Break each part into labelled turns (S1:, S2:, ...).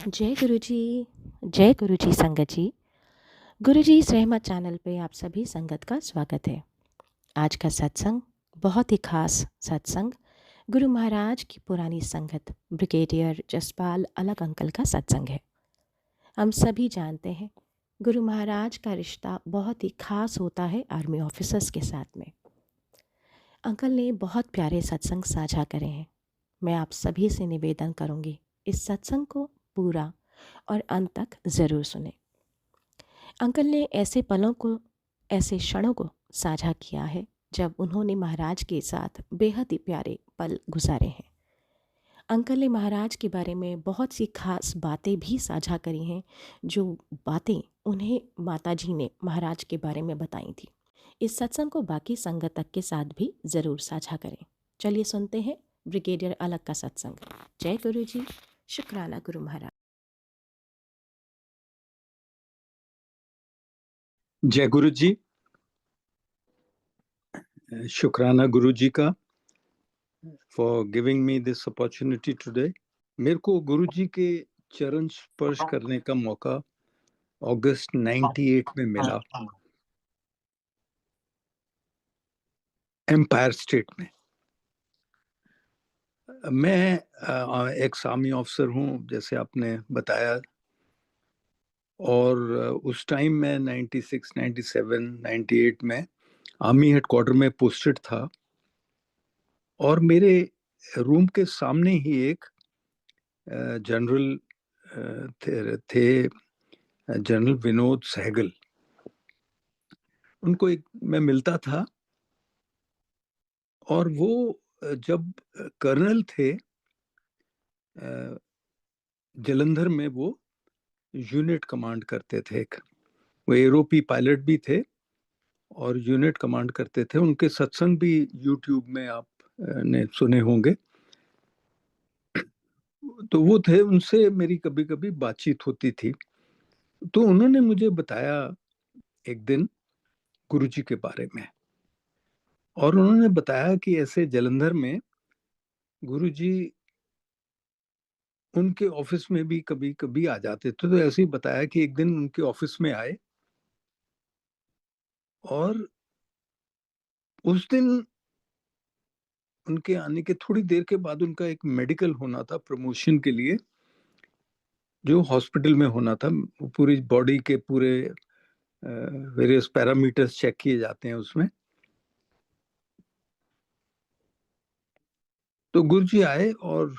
S1: जय गुरुजी। जय गुरुजी संगत जी। गुरुजी रहमत चैनल पे आप सभी संगत का स्वागत है। आज का सत्संग बहुत ही खास सत्संग गुरु महाराज की पुरानी संगत ब्रिगेडियर जसपाल अलग अंकल का सत्संग है। हम सभी जानते हैं गुरु महाराज का रिश्ता बहुत ही खास होता है आर्मी ऑफिसर्स के साथ में। अंकल ने बहुत प्यारे सत्संग साझा करे हैं। मैं आप सभी से निवेदन करूंगी इस सत्संग को पूरा और अंत तक ज़रूर सुने। अंकल ने ऐसे पलों को, ऐसे क्षणों को साझा किया है जब उन्होंने महाराज के साथ बेहद ही प्यारे पल गुजारे हैं। अंकल ने महाराज के बारे में बहुत सी खास बातें भी साझा करी हैं, जो बातें उन्हें माताजी ने महाराज के बारे में बताई थी। इस सत्संग को बाकी संगतक के साथ भी ज़रूर साझा करें। चलिए सुनते हैं ब्रिगेडियर अलग का सत्संग। जय गुरु जी। शुक्राना गुरु महाराज।
S2: जय गुरु जी। शुक्राना गुरु जी का for giving me this opportunity today. मेरे को गुरु जी के चरण स्पर्श करने का मौका अगस्त 98 में मिला, एम्पायर स्टेट में। मैं एक्स आर्मी ऑफिसर हूँ, जैसे आपने बताया, और उस टाइम में 96, 97, 98 में आर्मी हेडक्वार्टर में पोस्टेड था। और मेरे रूम के सामने ही एक जनरल थे जनरल विनोद सहगल। उनको मैं मिलता था, और वो जब कर्नल थे जलंधर में, वो यूनिट कमांड करते थे। वो एरोपी पायलट भी थे और यूनिट कमांड करते थे। उनके सत्संग भी यूट्यूब में आप ने सुने होंगे। तो वो थे, उनसे मेरी कभी कभी बातचीत होती थी। तो उन्होंने मुझे बताया एक दिन गुरुजी के बारे में, और उन्होंने बताया कि ऐसे जलंधर में गुरुजी उनके ऑफिस में भी कभी कभी आ जाते थे। तो ऐसे ही बताया कि एक दिन उनके ऑफिस में आए, और उस दिन उनके आने के थोड़ी देर के बाद उनका एक मेडिकल होना था प्रमोशन के लिए, जो हॉस्पिटल में होना था। पूरी बॉडी के पूरे वेरियस पैरामीटर्स चेक किए जाते हैं उसमें। तो गुरुजी आए और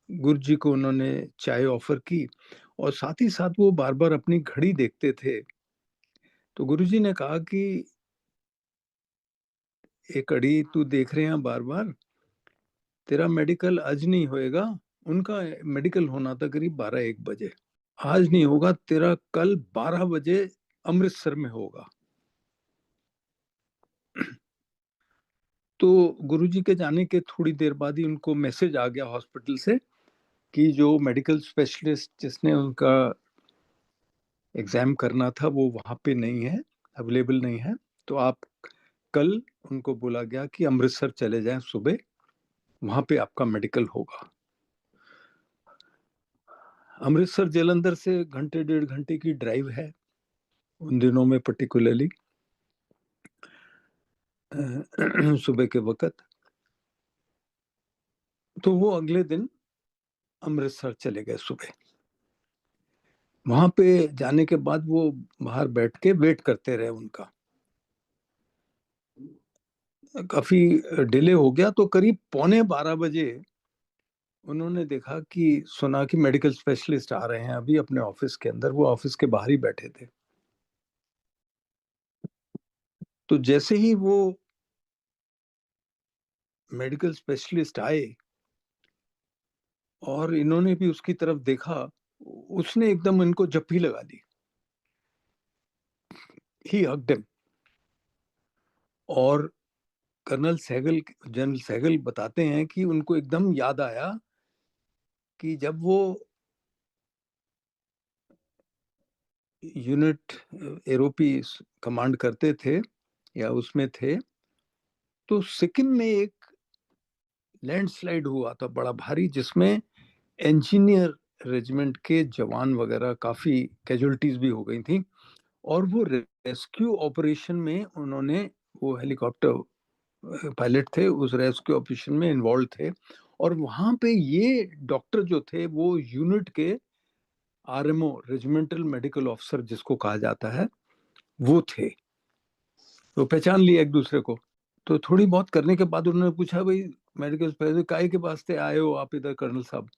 S2: गुरुजी को उन्होंने चाय ऑफर की, और साथ ही साथ वो बार बार अपनी घड़ी देखते थे। तो गुरुजी ने कहा कि एक घड़ी तू देख रहे हैं बार बार, तेरा मेडिकल आज नहीं होएगा। उनका मेडिकल होना था करीब 12-1 बजे। आज नहीं होगा तेरा, कल 12 बजे अमृतसर में होगा। तो गुरुजी के जाने के थोड़ी देर बाद ही उनको मैसेज आ गया हॉस्पिटल से कि जो मेडिकल स्पेशलिस्ट जिसने उनका एग्जाम करना था वो वहां पे नहीं है, अवेलेबल नहीं है। तो आप कल, उनको बोला गया कि अमृतसर चले जाएं सुबह, वहां पे आपका मेडिकल होगा। अमृतसर जलंधर से 1-1.5 घंटे की ड्राइव है उन दिनों में, पर्टिकुलरली सुबह के वक्त। तो वो अगले दिन अमृतसर चले गए सुबह। वहां पे जाने के बाद वो बाहर बैठ के वेट करते रहे उनका। काफी डिले हो गया, तो करीब 11:45 बजे उन्होंने देखा कि, सुना कि मेडिकल स्पेशलिस्ट आ रहे हैं अभी अपने ऑफिस के अंदर। वो ऑफिस के बाहर ही बैठे थे। तो जैसे ही वो मेडिकल स्पेशलिस्ट आए और इन्होंने भी उसकी तरफ देखा, उसने एकदम इनको जप्पी लगा दी। He hugged him. और जनरल सहगल बताते हैं कि उनको एकदम याद आया कि जब वो यूनिट एरोपी कमांड करते थे या उसमें थे, तो सिक्किम में एक लैंडस्लाइड हुआ था बड़ा भारी, जिसमें इंजीनियर रेजिमेंट के जवान वगैरह काफ़ी कैजुअल्टीज भी हो गई थी, और वो रेस्क्यू ऑपरेशन में उन्होंने, वो हेलीकॉप्टर पायलट थे, उस रेस्क्यू ऑपरेशन में इन्वॉल्व थे। और वहाँ पे ये डॉक्टर जो थे वो यूनिट के आरएमओ, रेजिमेंटल मेडिकल ऑफिसर जिसको कहा जाता है, वो थे। तो पहचान लिया एक दूसरे को। तो थोड़ी बहुत करने के बाद उन्होंने पूछा, भाई मेडिकल स्पेशलिस्ट काहे के वास्ते आए हो आप इधर कर्नल साहब?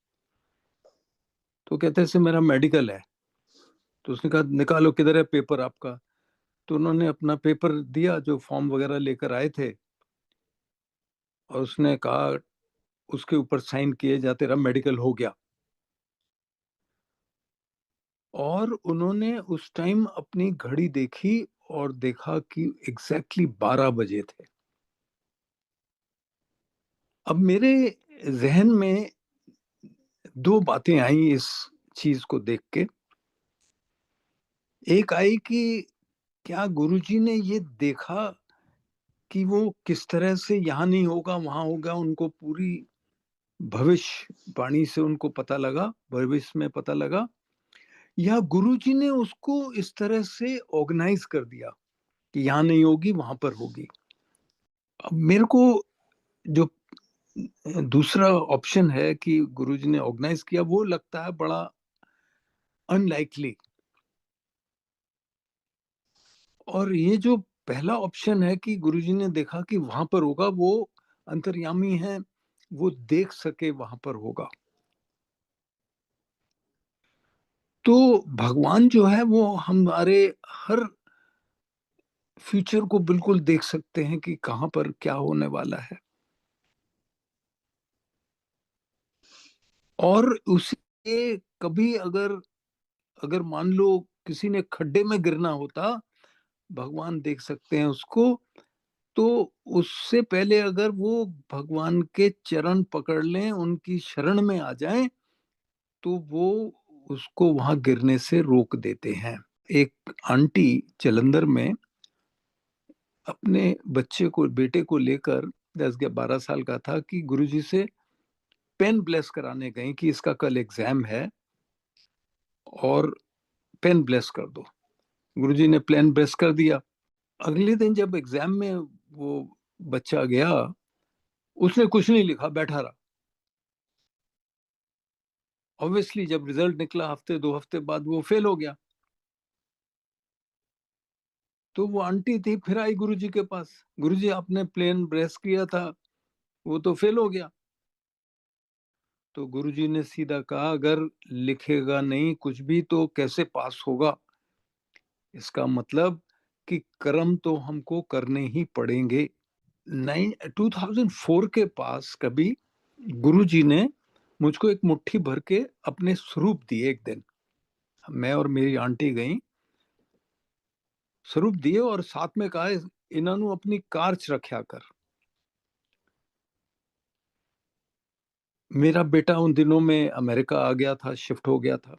S2: तो कहते हैं, मेरा मेडिकल है। तो उसने कहा, निकालो किधर है पेपर आपका? तो उन्होंने अपना पेपर दिया जो फॉर्म वगैरह लेकर आए थे, और उसने कहा, उसके ऊपर साइन किए जा, तेरा मेडिकल हो गया। और उन्होंने उस टाइम अपनी घड़ी देखी और देखा कि एग्जैक्टली 12 बजे थे। अब मेरे जहन में दो बातें आई इस चीज को देख के। एक आई कि क्या गुरुजी ने ये देखा कि वो किस तरह से यहाँ नहीं होगा वहां होगा, उनको पूरी भविष्यवाणी से उनको पता लगा, भविष्य में पता लगा, या गुरुजी ने उसको इस तरह से ऑर्गेनाइज कर दिया कि यहाँ नहीं होगी वहां पर होगी। अब मेरे को जो दूसरा ऑप्शन है कि गुरुजी ने ऑर्गेनाइज किया, वो लगता है बड़ा अनलाइकली। और ये जो पहला ऑप्शन है कि गुरुजी ने देखा कि वहां पर होगा, वो अंतर्यामी है, वो देख सके वहां पर होगा। तो भगवान जो है वो हमारे हर फ्यूचर को बिल्कुल देख सकते हैं कि कहां पर क्या होने वाला है। और उसे कभी अगर अगर मान लो किसी ने खड्डे में गिरना होता, भगवान देख सकते हैं उसको। तो उससे पहले अगर वो भगवान के चरण पकड़ लें, उनकी शरण में आ जाएं, तो वो उसको वहां गिरने से रोक देते हैं। एक आंटी जलंधर में अपने बच्चे को, बेटे को लेकर, 10 या 12 साल का था, कि गुरुजी से पेन ब्लेस कराने गई कि इसका कल एग्जाम है और पेन ब्लेस कर दो। गुरुजी ने पेन ब्लेस कर दिया। अगले दिन जब एग्जाम में वो बच्चा गया, उसने कुछ नहीं लिखा, बैठा रहा। ऑब्वियसली जब रिजल्ट निकला हफ्ते 2 हफ्ते बाद, वो फेल हो गया। तो वो आंटी थी, फिर आई गुरुजी के पास, गुरुजी आपने प्लेन ब्रेस किया था, वो तो फेल हो गया। तो गुरुजी ने सीधा कहा, अगर लिखेगा नहीं कुछ भी तो कैसे पास होगा? इसका मतलब कि कर्म तो हमको करने ही पड़ेंगे। 2004 के पास कभी गुरुजी ने मुझको एक मुट्ठी भर के अपने स्वरूप दिए। एक दिन मैं और मेरी आंटी गई, स्वरूप दिए और साथ में कहा, इन्होंने अपनी कार च रखा कर। मेरा बेटा उन दिनों में अमेरिका आ गया था, शिफ्ट हो गया था।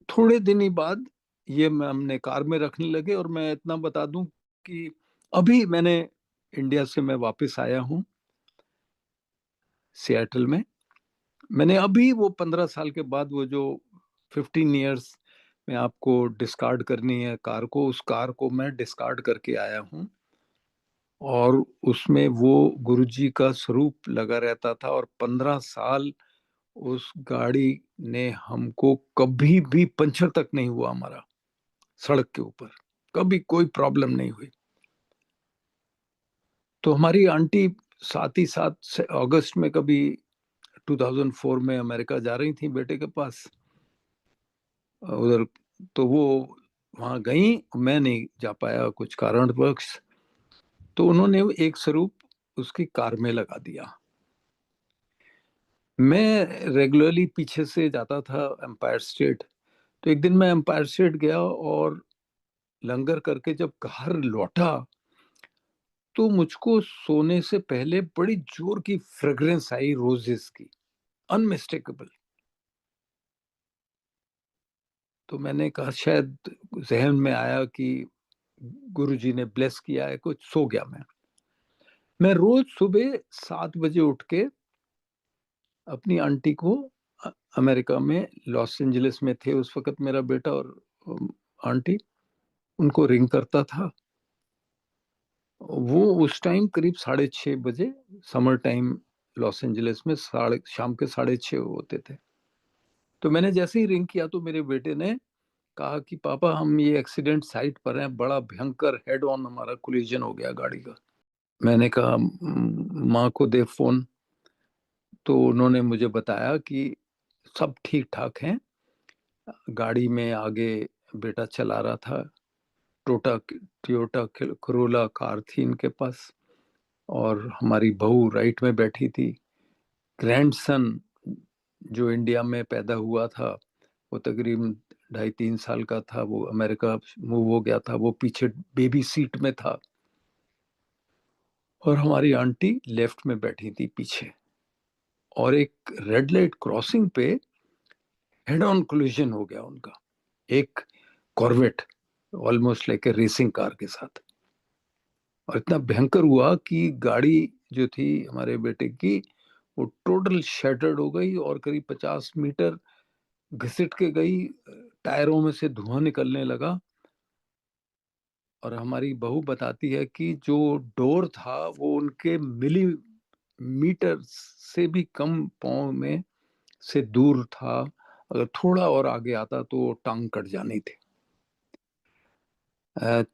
S2: थोड़े दिन ही बाद ये मैं हमने कार में रखने लगे। और मैं इतना बता दूं कि अभी मैंने इंडिया से मैं वापस आया हूं सिएटल में। मैंने अभी वो 15 साल के बाद, वो जो 15 इयर्स में आपको डिस्कार्ड करनी है कार को, उस कार को मैं डिस्कार्ड करके आया हूँ। और उसमें वो गुरुजी का स्वरूप लगा रहता था। और 15 साल उस गाड़ी ने हमको कभी भी पंचर तक नहीं हुआ हमारा, सड़क के ऊपर कभी कोई प्रॉब्लम नहीं हुई। तो हमारी आंटी साथ ही साथ अगस्त में कभी 2004 में अमेरिका जा रही थी बेटे के पास उधर। तो वो वहां गई, मैं नहीं जा पाया कुछ कारणवश। तो उन्होंने एक स्वरूप उसकी कार में लगा दिया। मैं रेगुलरली पीछे से जाता था एम्पायर स्टेट। तो एक दिन मैं एम्पायर स्टेट गया और लंगर करके जब घर लौटा, तो मुझको सोने से पहले बड़ी जोर की फ्रेग्रेंस आई रोजेस की, अनमिस्टेकेबल। तो मैंने कहा, शायद जहन में आया कि गुरुजी ने ब्लेस किया है कुछ, सो गया मैं। मैं रोज सुबह 7 बजे उठ के अपनी आंटी को अमेरिका में लॉस एंजलिस में थे उस वक्त मेरा बेटा और आंटी, उनको रिंग करता था। वो उस टाइम करीब 6:30 बजे, समर टाइम लॉस एंजलिस में शाम के 6:30 होते थे। तो मैंने जैसे ही रिंग किया तो मेरे बेटे ने कहा कि पापा हम ये एक्सीडेंट साइट पर हैं, बड़ा भयंकर हेड ऑन हमारा कोलिजन हो गया गाड़ी का। मैंने कहा माँ को दे फोन। तो उन्होंने मुझे बताया कि सब ठीक ठाक हैं, गाड़ी में आगे बेटा चला रहा था, टोयोटा करोला कार थी इनके पास, और हमारी बहू राइट में बैठी थी। ग्रैंडसन जो इंडिया में पैदा हुआ था, वो तकरीबन 2.5-3 साल का था, वो अमेरिका मूव हो गया था, वो पीछे बेबी सीट में था, और हमारी आंटी लेफ्ट में बैठी थी पीछे। और एक रेड लाइट क्रॉसिंग पे हेड ऑन कोलिजन हो गया उनका, एक corvette almost like a racing car के साथ। और इतना भयंकर हुआ कि गाड़ी जो थी हमारे बेटे की, वो टोटल शैटर्ड हो गई और करीब 50 मीटर घिसट के गई, टायरों में से धुआं निकलने लगा। और हमारी बहू बताती है कि जो डोर था वो उनके मिलीमीटर से भी कम पाँव में से दूर था, अगर थोड़ा और आगे आता तो टांग कट जानी थी।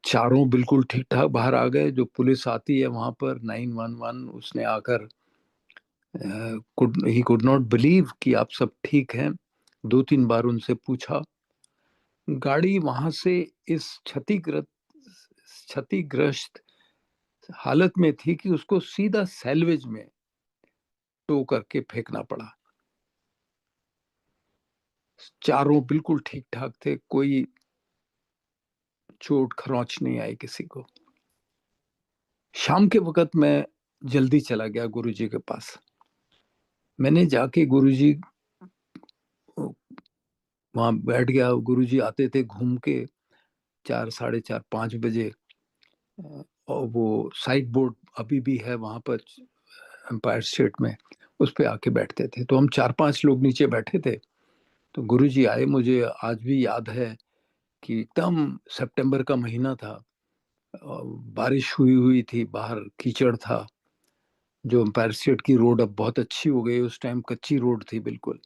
S2: चारों बिल्कुल ठीक ठाक बाहर आ गए। जो पुलिस आती है वहां पर 911, उसने आकर ही कुड नॉट बिलीव कि आप सब ठीक हैं। 2-3 बार उनसे पूछा। गाड़ी वहां से इस क्षतिग्रस्त हालत में थी कि उसको सीधा सैलवेज में टो करके फेंकना पड़ा। चारों बिल्कुल ठीक ठाक थे, कोई चोट खरोंच नहीं आई किसी को। शाम के वक्त मैं जल्दी चला गया गुरुजी के पास। मैंने जाके गुरुजी वहां बैठ गया। गुरुजी आते थे घूम के 4, 4:30, 5 बजे। और वो साइड बोर्ड अभी भी है वहां पर एम्पायर स्टेट में, उस पे आके बैठते थे। तो हम 4-5 लोग नीचे बैठे थे। तो गुरुजी आए, मुझे आज भी याद है कि एकदम सितंबर का महीना था, बारिश हुई हुई थी, बाहर कीचड़ था। जो एम्पायर स्टेट की रोड अब बहुत अच्छी हो गई, उस टाइम कच्ची रोड थी बिल्कुल,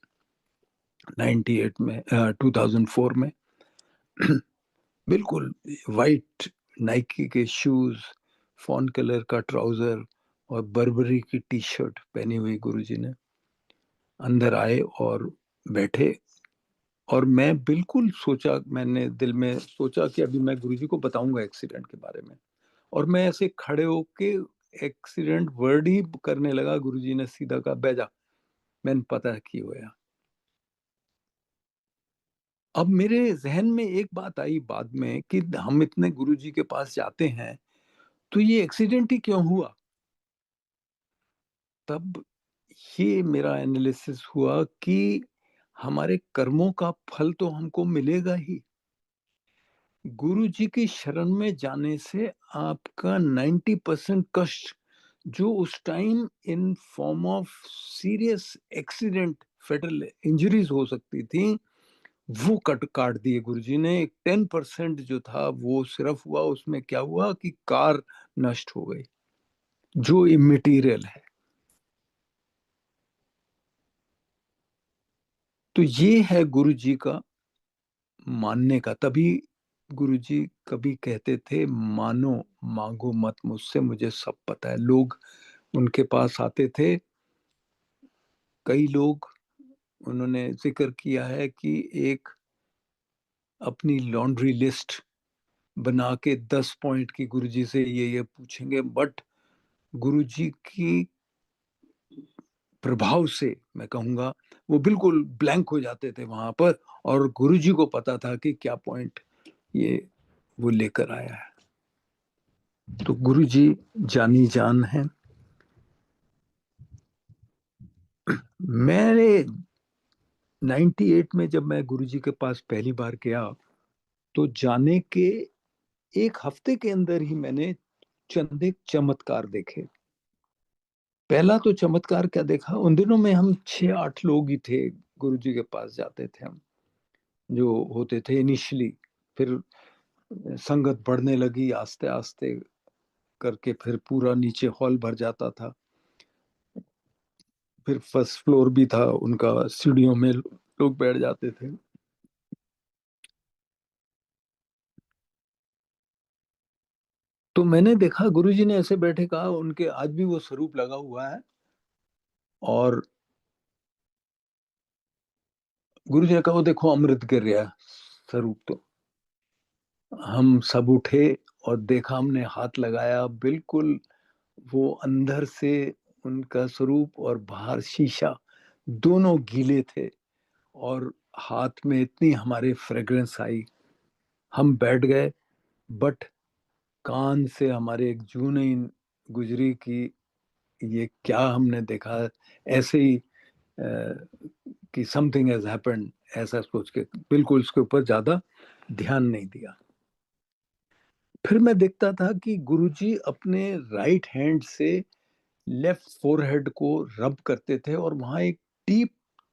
S2: 98 में 2004 में। बिल्कुल वाइट नाइकी के शूज, फॉन कलर का ट्राउजर और बर्बरी की टी शर्ट पहनी हुई गुरुजी ने अंदर आए और बैठे। और मैं बिल्कुल सोचा, मैंने दिल में सोचा कि अभी मैं गुरुजी को बताऊंगा एक्सीडेंट के बारे में। और मैं ऐसे खड़े होके एक्सीडेंट वर्ड ही करने लगा। गुरुजी ने सीधा कहा बैजा, मैंने पता की होया। अब मेरे जहन में एक बात आई बाद में कि हम इतने गुरुजी के पास जाते हैं, तो ये एक्सीडेंट ही क्यों हुआ। तब ये मेरा एनालिसिस हुआ कि हमारे कर्मों का फल तो हमको मिलेगा ही। गुरु जी की शरण में जाने से आपका 90% कष्ट, जो उस time in form of serious accident, fatal injuries हो सकती थी, वो काट दिए गुरुजी ने। 10% जो था वो सिर्फ हुआ। उसमें क्या हुआ कि कार नष्ट हो गई, जो इमेटीरियल है। तो ये है गुरु जी का मानने का। तभी गुरुजी कभी कहते थे, मानो मांगो मत मुझसे, मुझे सब पता है। लोग उनके पास आते थे, कई लोग, उन्होंने जिक्र किया है कि एक अपनी लॉन्ड्री लिस्ट बना के 10 पॉइंट की गुरुजी से ये पूछेंगे, बट गुरुजी की प्रभाव से मैं कहूंगा वो बिल्कुल ब्लैंक हो जाते थे वहां पर। और गुरुजी को पता था कि क्या पॉइंट ये वो लेकर आया है। तो गुरुजी जानी जान है। मैंने 98 में जब मैं गुरुजी के पास पहली बार गया, तो जाने के 1 हफ्ते के अंदर ही मैंने चंद एक चमत्कार देखे। पहला तो चमत्कार क्या देखा, उन दिनों में हम 6-8 लोग ही थे, गुरुजी के पास जाते थे हम, जो होते थे इनिशियली। फिर संगत बढ़ने लगी आस्ते आस्ते करके, फिर पूरा नीचे हॉल भर जाता था। फिर फर्स्ट फ्लोर भी था उनका, सीढ़ियों में लोग बैठ जाते थे। तो मैंने देखा गुरुजी ने ऐसे बैठे, कहा उनके आज भी वो स्वरूप लगा हुआ है। और गुरुजी ने कहा वो देखो अमृत गिर रहा है स्वरूप। तो हम सब उठे और देखा, हमने हाथ लगाया, बिल्कुल वो अंदर से उनका स्वरूप और बाहर शीशा दोनों गीले थे। और हाथ में इतनी हमारे फ्रेग्रेंस आई, हम बैठ गए। बट कान से हमारे एक जू नहीं गुजरी कि ये क्या हमने देखा। ऐसे ही कि समथिंग हैज हैपेंड, ऐसा सोच के बिल्कुल उसके ऊपर ज्यादा ध्यान नहीं दिया। फिर मैं देखता था कि गुरुजी अपने राइट हैंड से लेफ्ट फोरहेड को रब करते थे और वहां एक डीप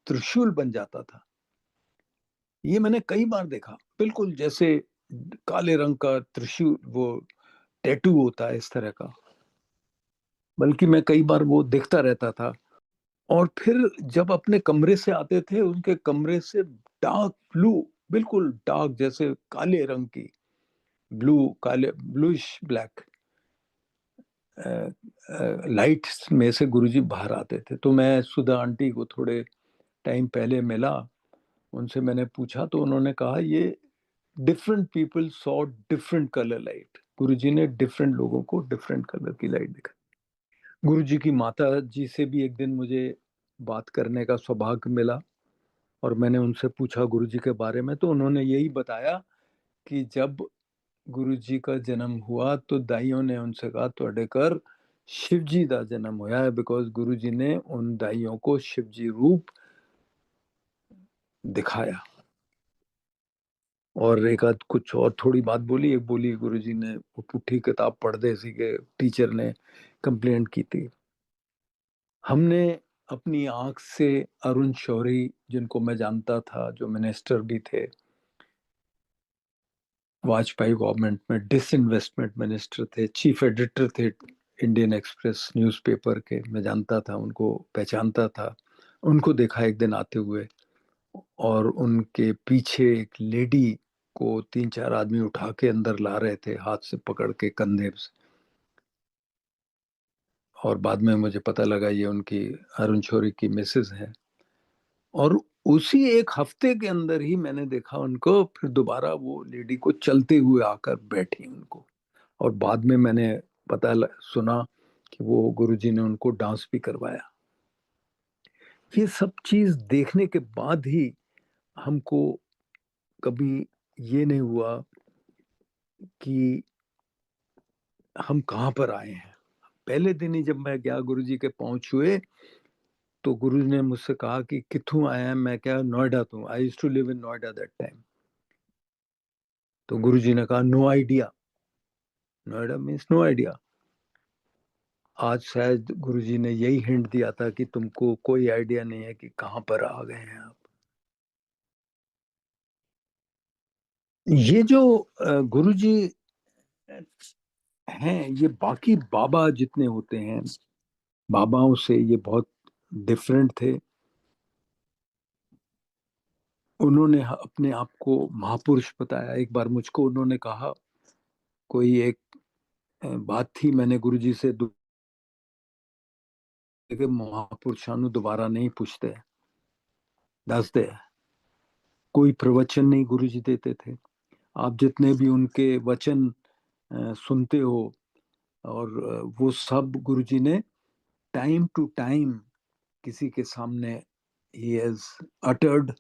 S2: त्रिशूल बन जाता था। ये मैंने कई बार देखा, बिल्कुल जैसे काले रंग का त्रिशूल, वो टैटू होता है इस तरह का। बल्कि मैं कई बार वो देखता रहता था। और फिर जब अपने कमरे से आते थे, उनके कमरे से डार्क ब्लू, बिल्कुल डार्क जैसे काले रंग की, ब्लू काले ब्लूइश ब्लैक लाइट में से गुरुजी बाहर आते थे। तो मैं सुधा आंटी को थोड़े टाइम पहले मिला, उनसे मैंने पूछा तो उन्होंने कहा ये different people saw different colour light. Guruji ने डिफरेंट लोगों को डिफरेंट कलर की लाइट दिखाई। गुरुजी की माता जी से भी एक दिन मुझे बात करने का सौभाग्य मिला और मैंने उनसे पूछा गुरुजी के बारे में। तो उन्होंने यही बताया कि जब गुरुजी का जन्म हुआ तो दाइयों ने उनसे कहा ਤੁਹਾਡੇ ਘਰ शिवजी का जन्म होया है, बिकॉज गुरुजी ने उन दाइयों को शिवजी रूप दिखाया। और एक आध कुछ और थोड़ी बात बोली, एक बोली गुरुजी ने वो पुट्ठी किताब पढ़ते सी के टीचर ने कंप्लेंट की थी। हमने अपनी आंख से अरुण शौरी, जिनको मैं जानता था, जो मिनिस्टर भी थे वाजपेयी गवर्नमेंट में, डिसइन्वेस्टमेंट मिनिस्टर थे, चीफ एडिटर थे इंडियन एक्सप्रेस न्यूज़पेपर के, मैं जानता था उनको, पहचानता था। उनको देखा एक दिन आते हुए, और उनके पीछे एक लेडी को 3-4 आदमी उठा के अंदर ला रहे थे, हाथ से पकड़ के कंधे से। और बाद में मुझे पता लगा ये उनकी अरुण शौरी की मिसेज है। और उसी एक हफ्ते के अंदर ही मैंने देखा उनको, फिर दोबारा वो लेडी को चलते हुए आकर बैठी उनको। और बाद में मैंने सुना कि वो गुरुजी ने उनको डांस भी करवाया। ये सब चीज देखने के बाद ही हमको कभी ये नहीं हुआ कि हम कहाँ पर आए हैं। पहले दिन ही जब मैं गया गुरुजी के पांव छुए, तो गुरु ने मुझसे कहा कि किथों आया है। मैं क्या, नोएडा तो, I used to live in Noida that time. तो गुरुजी ने कहा no idea. Noida means no idea. आज शायद गुरुजी ने यही हिंट दिया था कि तुमको कोई आइडिया नहीं है कि कहाँ पर आ गए हैं आप। ये जो गुरुजी हैं, ये बाकी बाबा जितने होते हैं, बाबाओं से ये बहुत डिफरेंट थे। उन्होंने अपने आप को महापुरुष बताया। एक बार मुझको उन्होंने कहा, कोई एक बात थी, मैंने गुरुजी से कि महापुरुषां ਨੂੰ दोबारा नहीं पूछते, दसते। कोई प्रवचन नहीं गुरुजी देते थे। आप जितने भी उनके वचन सुनते हो, और वो सब गुरुजी ने टाइम टू टाइम किसी के सामने ही हैज अटर्ड,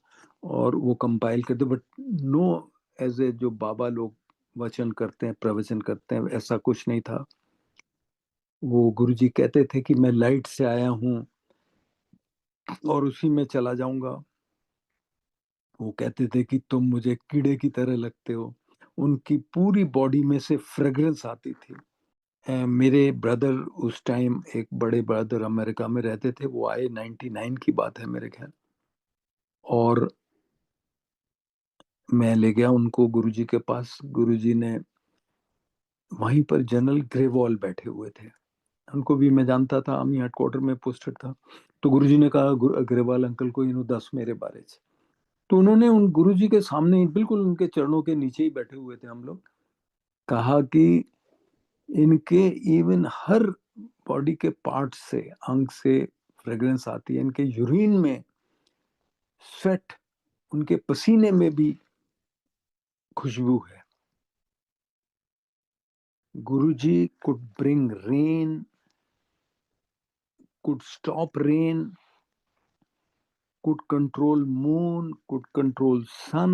S2: और वो कंपाइल करते। बट नो एज ए जो बाबा लोग वचन करते हैं, प्रवचन करते हैं, ऐसा कुछ नहीं था। वो गुरुजी कहते थे कि मैं लाइट से आया हूँ और उसी में चला जाऊंगा। वो कहते थे कि तुम मुझे कीड़े की तरह लगते हो। उनकी पूरी बॉडी में से फ्रेग्रेंस आती थी। मेरे ब्रदर उस टाइम, एक बड़े ब्रदर अमेरिका में रहते थे, वो आए, 99 की बात है मेरे ख्याल। और मैं ले गया उनको गुरुजी के पास। गुरुजी ने वहीं पर जनरल ग्रेवाल बैठे हुए थे, उनको भी मैं जानता था, आर्मी हेडक्वार्टर में पोस्टेड था। तो गुरुजी ने कहा, ग्रेवाल अंकल को इन्हों दस मेरे बारे च। तो उन्होंने उन गुरुजी के सामने ही, बिल्कुल उनके चरणों के नीचे ही बैठे हुए थे हम लोग, कहा कि इनके इवन हर बॉडी के पार्ट से, अंग से फ्रेग्रेंस आती है, इनके यूरिन में, स्वेट, उनके पसीने में भी खुशबू है। Guruji could bring rain, could stop rain, could control moon, could control sun,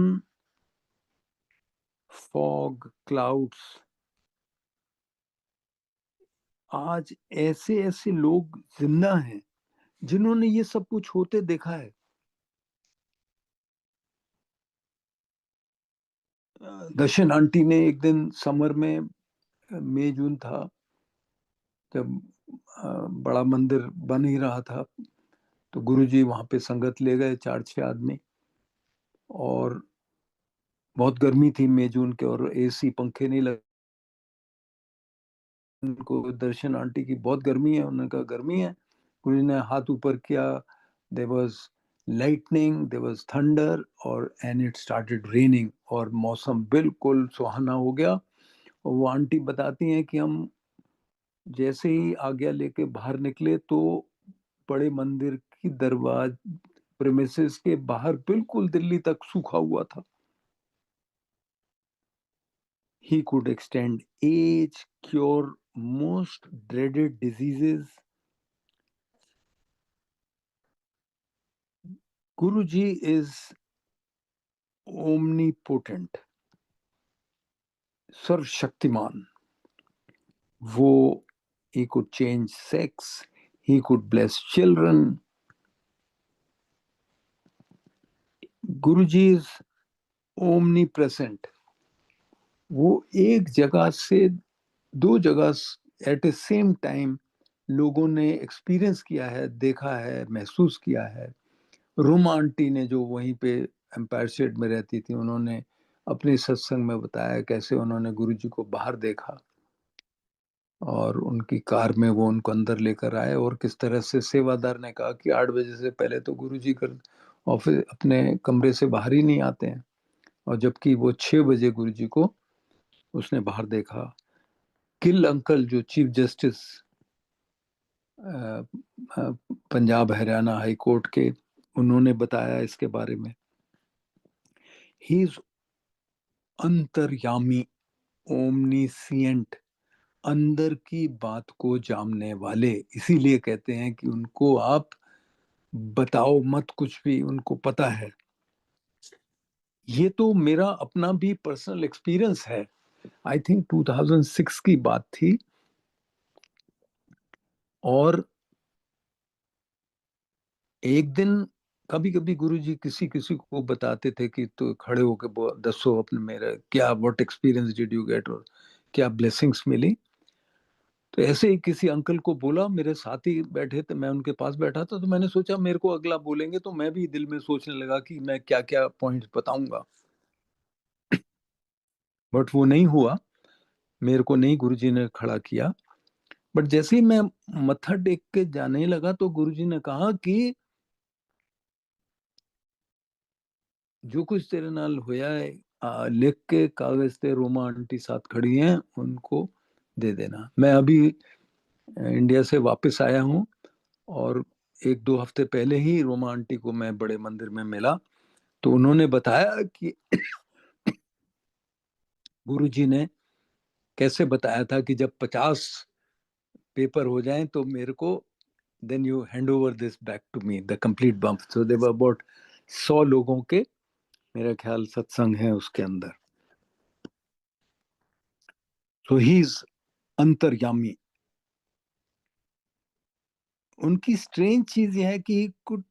S2: fog, clouds. आज ऐसे ऐसे लोग जिंदा हैं जिन्होंने ये सब कुछ होते देखा है। दर्शन आंटी ने एक दिन समर में, मई जून था, जब बड़ा मंदिर बन ही रहा था, तो गुरुजी वहां पे संगत ले गए, 4-6 आदमी। और बहुत गर्मी थी मई जून के, और एसी पंखे नहीं लगे। उनको, दर्शन आंटी की बहुत गर्मी है, उन्होंने कहा गर्मी है। गुरु जी ने हाथ ऊपर किया, there was lightning, there was thunder, और एंड इट स्टार्टेड रेनिंग, और मौसम बिल्कुल सुहाना हो गया। और वो आंटी बताती हैं कि हम जैसे ही आज्ञा लेके बाहर निकले, तो बड़े मंदिर की दरवाज प्रेमिसेस के बाहर बिल्कुल दिल्ली तक सूखा हुआ था। He could extend age, cure most dreaded diseases. Guruji is omnipotent, सर्वशक्तिमान। वो, he could change sex, he could bless children. Guruji is omnipresent. वो एक जगह से दो जगह एट ए सेम टाइम लोगों ने एक्सपीरियंस किया है, देखा है, महसूस किया है। रूमा आंटी ने, जो वहीं पे एम्पायर स्टेट में रहती थी, उन्होंने अपने सत्संग में बताया कैसे उन्होंने गुरुजी को बाहर देखा, और उनकी कार में वो उनको अंदर लेकर आए, और किस तरह से सेवादार ने कहा कि 8 बजे से पहले तो गुरुजी कर ऑफिस, अपने कमरे से बाहर ही नहीं आते हैं। और जबकि वो 6 बजे गुरुजी को उसने बाहर देखा। किल अंकल, जो chief justice Punjab Haryana high court के, उन्होंने बताया इसके बारे में। ही इज अंतर्यामी, ओमनीसिएंट, अंदर की बात को जानने वाले। इसीलिए कहते हैं कि उनको आप बताओ मत कुछ भी, उनको पता है। ये तो मेरा अपना भी पर्सनल एक्सपीरियंस है। आई थिंक 2006 की बात थी। और एक दिन, कभी कभी गुरुजी किसी किसी को बताते थे कि तो खड़े होके दसो अपने, मेरा क्या, what experience did you get, और क्या ब्लेसिंग्स मिली। तो ऐसे ही किसी अंकल को बोला, मेरे साथ ही बैठे थे, मैं उनके पास बैठा था, तो मैंने सोचा मेरे को अगला बोलेंगे, तो मैं भी दिल में सोचने लगा कि मैं क्या क्या पॉइंट बताऊंगा। बट वो नहीं हुआ, मेरे को नहीं गुरुजी ने खड़ा किया। बट जैसे ही मैं मत्था टेक के जाने लगा, तो गुरुजी ने कहा कि जो कुछ तेरे नाल होया है, लिख के कागज ते रोमा आंटी साथ खड़ी हैं, उनको दे देना। मैं अभी इंडिया से वापस आया हूँ, और 1-2 हफ्ते पहले ही रोमा आंटी को मैं बड़े मंदिर में मिला। तो उन्होंने बताया कि गुरुजी ने कैसे बताया था कि जब 50 पेपर हो जाएं तो मेरे को, then you hand over this back to me, the complete bump. So they were about 100 लोगों के, मेरा ख्याल सत्संग है उसके अंदर। सो ही इज अंतर्यामी। उनकी स्ट्रेंज चीज यह है कि could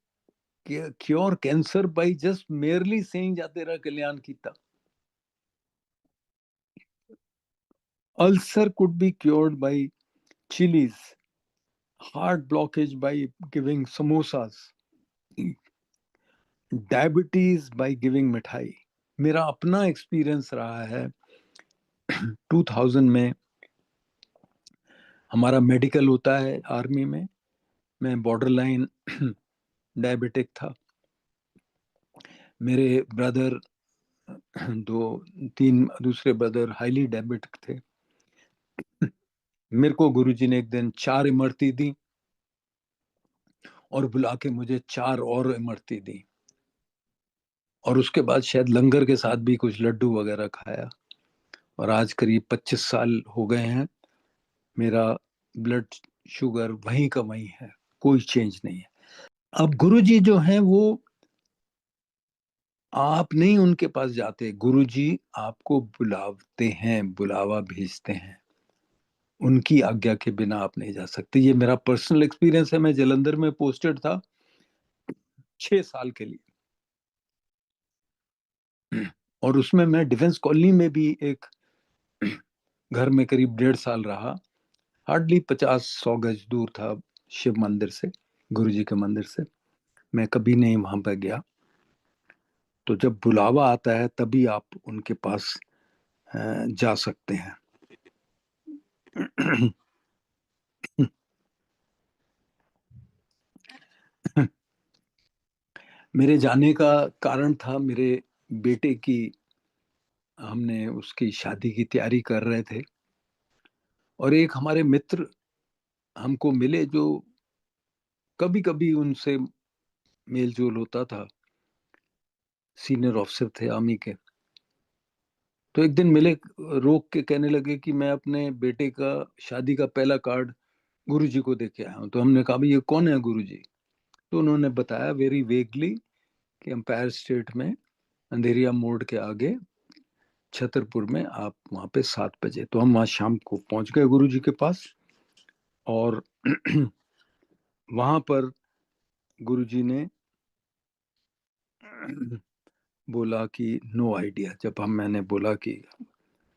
S2: cure cancer by just merely saying जा तेरा कल्याण कीता। Ulcer could be cured by chilies, heart blockage by giving samosas, diabetes by giving मिठाई। मेरा अपना एक्सपीरियंस रहा है। 2000 में हमारा मेडिकल होता है आर्मी में, मैं बॉर्डर लाइन डायबिटिक था। मेरे ब्रदर, दो तीन दूसरे ब्रदर हाईली डायबिटिक थे। मेरे को गुरुजी ने एक दिन 4 इमरती दी और बुला के मुझे 4 और इमरती दी, और उसके बाद शायद लंगर के साथ भी कुछ लड्डू वगैरह खाया। और आज करीब 25 साल हो गए हैं, मेरा ब्लड शुगर वहीं का वहीं है, कोई चेंज नहीं है। अब गुरुजी जो हैं वो, आप नहीं उनके पास जाते, गुरुजी आपको बुलाते हैं, बुलावा भेजते हैं। उनकी आज्ञा के बिना आप नहीं जा सकते। ये मेरा पर्सनल एक्सपीरियंस है। मैं जलंधर में पोस्टेड था 6 साल के लिए, और उसमें मैं डिफेंस कॉलोनी में भी एक घर में करीब 1.5 साल रहा। हार्डली 50-100 गज दूर था शिव मंदिर से, गुरुजी के मंदिर से। मैं कभी नहीं वहां पर गया। तो जब बुलावा आता है तभी आप उनके पास जा सकते हैं। मेरे जाने का कारण था, मेरे बेटे की, हमने उसकी शादी की तैयारी कर रहे थे, और एक हमारे मित्र हमको मिले जो कभी कभी उनसे मेल जोल होता था, सीनियर ऑफिसर थे आर्मी के। तो एक दिन मिले, रोक के कहने लगे कि मैं अपने बेटे का शादी का पहला कार्ड गुरुजी को दे के आया हूँ। तो हमने कहा भाई ये कौन है गुरुजी? तो उन्होंने बताया वेरी वेगली कि एम्पायर स्टेट में अंधेरिया मोड़ के आगे छतरपुर में, आप वहां पे 7 बजे। तो हम वहां शाम को पहुंच गए गुरुजी के पास, और वहां पर गुरुजी ने बोला कि नो आइडिया। जब मैंने बोला कि,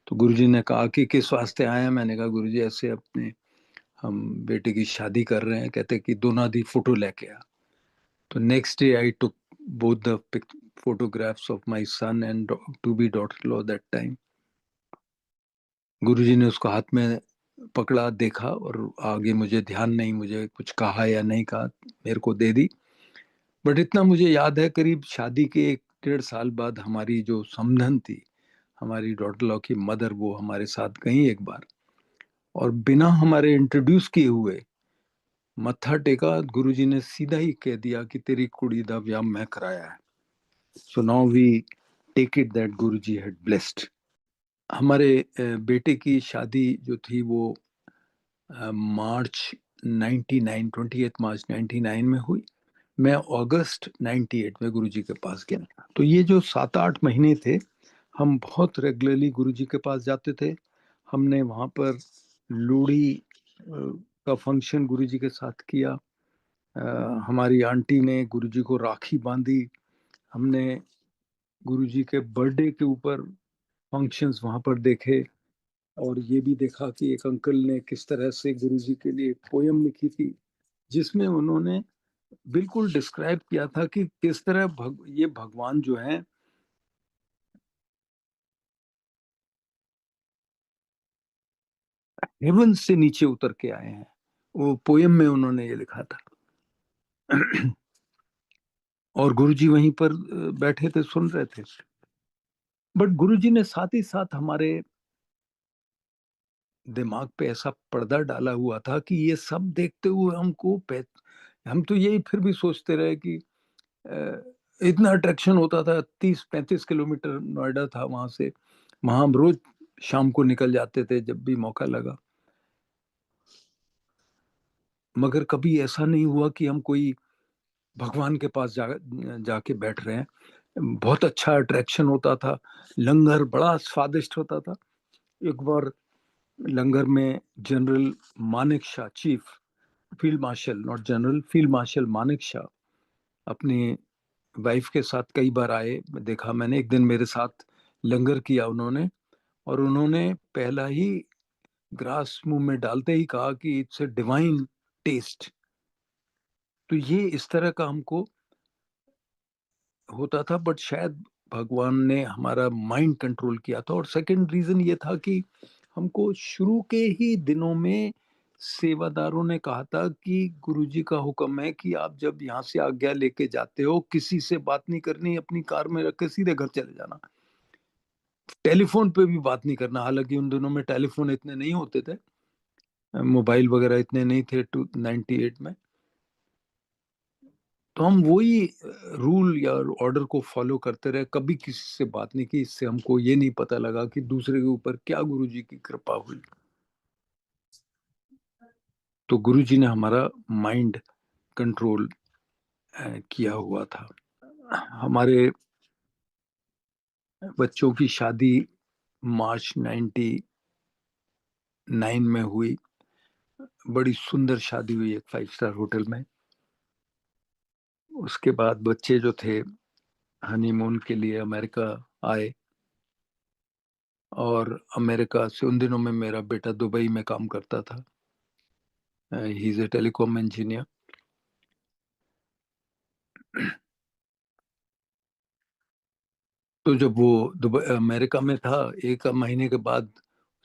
S2: तो गुरुजी ने कहा कि किस वास्ते आए हैं? मैंने कहा गुरुजी ऐसे अपने, हम बेटे की शादी कर रहे हैं। कहते कि दोनों दी फोटो लेके आ। तो next day I took both the photographs of my son and to be daughter-in-law that time. गुरुजी ने उसको हाथ में पकड़ा, देखा, और आगे मुझे ध्यान नहीं, मुझे कुछ कहा या नहीं कहा, मेरे को दे दी। बट इतना मुझे याद है, करीब शादी के 1-1.5 साल बाद हमारी जो समधन थी, हमारी डॉटर लॉ की मदर, वो हमारे साथ गई एक बार, और बिना हमारे इंट्रोड्यूस किए हुए मत्था टेका। गुरुजी ने सीधा ही कह दिया कि तेरी कुड़ी दा व्याह मैं कराया है। So now we take it that Guruji had blessed. हमारे बेटे की शादी जो थी वो मार्च 99, 28 मार्च 99 में हुई। मैं अगस्त 98 में गुरुजी के पास गया। तो ये जो 7-8 महीने थे, हम बहुत रेगुलरली गुरुजी के पास जाते थे। हमने वहाँ पर लोहड़ी का फंक्शन गुरुजी के साथ किया। हमारी आंटी ने गुरुजी को राखी बांधी। हमने गुरुजी के बर्थडे के ऊपर फंक्शंस वहाँ पर देखे, और ये भी देखा कि एक अंकल ने किस तरह से गुरुजी के लिए एक पोयम लिखी थी, जिसमें उन्होंने बिल्कुल डिस्क्राइब किया था कि किस तरह ये भगवान जो है हेवन से नीचे उतर के आए हैं। वो पोयम में उन्होंने ये लिखा था। और गुरुजी वहीं पर बैठे थे, सुन रहे थे। बट गुरुजी ने साथ ही साथ हमारे दिमाग पे ऐसा पर्दा डाला हुआ था कि ये सब देखते हुए हम तो यही फिर भी सोचते रहे कि इतना अट्रैक्शन होता था। 30-35 किलोमीटर नोएडा था वहां से, वहां हम रोज शाम को निकल जाते थे जब भी मौका लगा। मगर कभी ऐसा नहीं हुआ कि हम कोई भगवान के पास जाके बैठ रहे हैं। बहुत अच्छा अट्रैक्शन होता था। लंगर बड़ा स्वादिष्ट होता था। एक बार लंगर में general Manek Shah, chief field marshal, not general, field marshal Manek Shah अपनी वाइफ के साथ कई बार आए। देखा मैंने, एक दिन मेरे साथ लंगर किया उन्होंने, और उन्होंने पहला ही ग्रास मुंह में डालते ही कहा कि इट्स अ डिवाइन टेस्ट। तो ये इस तरह का हमको होता था, बट शायद भगवान ने हमारा माइंड कंट्रोल किया था। और सेकंड रीजन ये था कि हमको शुरू के ही दिनों में सेवादारों ने कहा था कि गुरुजी का हुक्म है कि आप जब यहाँ से आज्ञा लेके जाते हो, किसी से बात नहीं करनी, अपनी कार में रख के सीधे घर चले जाना, टेलीफोन पे भी बात नहीं करना। हालांकि उन दिनों में टेलीफोन इतने नहीं होते थे, मोबाइल वगैरह इतने नहीं थे 98 में। तो हम वही रूल या ऑर्डर को फॉलो करते रहे, कभी किसी से बात नहीं की। इससे हमको ये नहीं पता लगा कि दूसरे के ऊपर क्या गुरुजी की कृपा हुई। तो गुरुजी ने हमारा माइंड कंट्रोल किया हुआ था। हमारे बच्चों की शादी मार्च 99 में हुई। बड़ी सुंदर शादी हुई एक 5 स्टार होटल में। उसके बाद बच्चे जो थे हनीमून के लिए अमेरिका आए, और अमेरिका से उन दिनों में मेरा बेटा दुबई में काम करता था। He is a telecom engineer. तो जब वो दुबई अमेरिका में था, एक महीने के बाद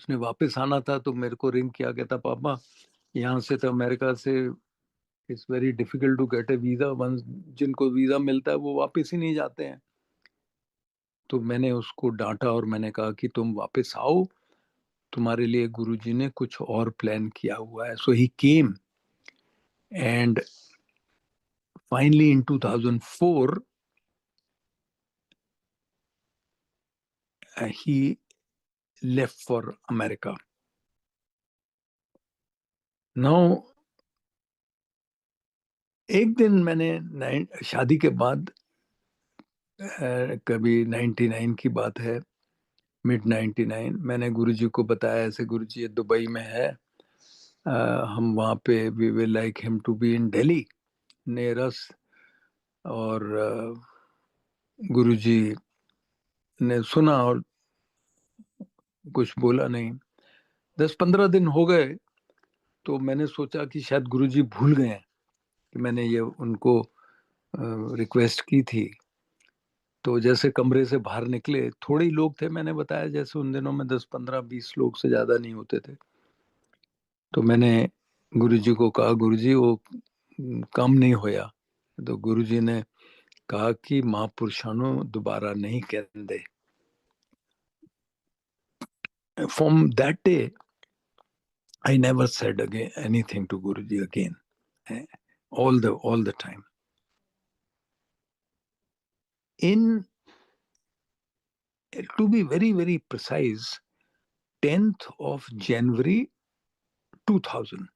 S2: उसने वापस आना था, तो मेरे को रिंग किया, कहता पापा यहाँ से तो अमेरिका से it's very difficult to get a visa, one जिनको वीजा मिलता है वो वापस ही नहीं जाते हैं। तो मैंने उसको डांटा और मैंने कहा कि तुम वापस आओ, तुम्हारे लिए गुरुजी ने कुछ और प्लान किया हुआ है। So he came, and finally in 2004 he left for America. Now, एक दिन मैंने शादी के बाद कभी 99 की बात है, मिड 99, मैंने गुरुजी को बताया, ऐसे गुरुजी ये दुबई में है, हम वहाँ पे we will like him to be in Delhi near us. और गुरुजी ने सुना और कुछ बोला नहीं। 10-15 दिन हो गए, तो मैंने सोचा कि शायद गुरुजी भूल गए हैं कि मैंने ये उनको रिक्वेस्ट की थी। तो जैसे कमरे से बाहर निकले, थोड़े ही लोग थे, मैंने बताया जैसे उन दिनों में 10-15-20 लोग से ज्यादा नहीं होते थे। तो मैंने गुरुजी को कहा, गुरुजी वो काम नहीं होया। तो गुरुजी ने कहा कि महापुरुषानु दोबारा नहीं कहते। From that day I never said again anything to Guruji again, all the time. In, to be very very precise, 10th of January 2000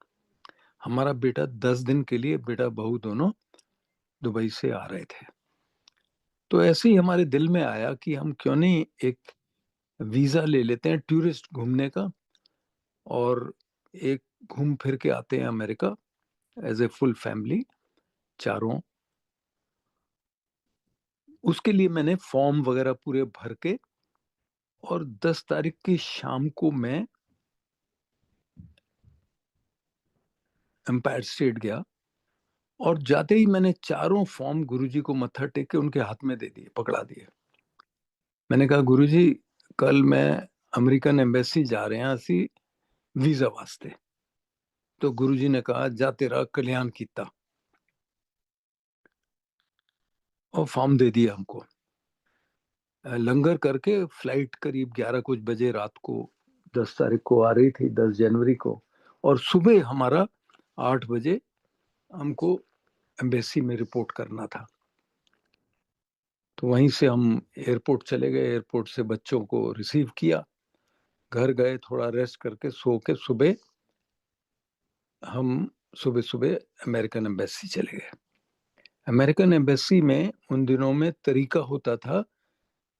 S2: हमारा बेटा 10 दिन के लिए, बेटा बहू दोनों दुबई से आ रहे थे। तो ऐसे ही हमारे दिल में आया कि हम क्यों नहीं एक वीजा ले लेते हैं टूरिस्ट घूमने का, और एक घूम फिर के आते हैं America as a full family, चारों। उसके लिए मैंने फॉर्म वगैरह पूरे भर के, और 10 तारीख की शाम को मैं एम्पायर स्टेट गया, और जाते ही मैंने चारों फॉर्म गुरुजी को मत्था टेक के उनके हाथ में दे दिए, पकड़ा दिए। मैंने कहा गुरुजी कल मैं अमेरिकन एम्बेसी जा रहे हैं असी वीजा वास्ते। तो गुरुजी ने कहा जा तेरा कल्याण किता, और फॉर्म दे दिया हमको। लंगर करके फ्लाइट करीब 11 कुछ बजे रात को 10 तारीख को आ रही थी, 10 जनवरी को, और सुबह हमारा 8 बजे हमको एम्बेसी में रिपोर्ट करना था। तो वहीं से हम एयरपोर्ट चले गए, एयरपोर्ट से बच्चों को रिसीव किया, घर गए, थोड़ा रेस्ट करके सो के सुबह हम सुबह सुबह अमेरिकन एम्बेसी चले गए। अमेरिकन एम्बेसी में उन दिनों में तरीका होता था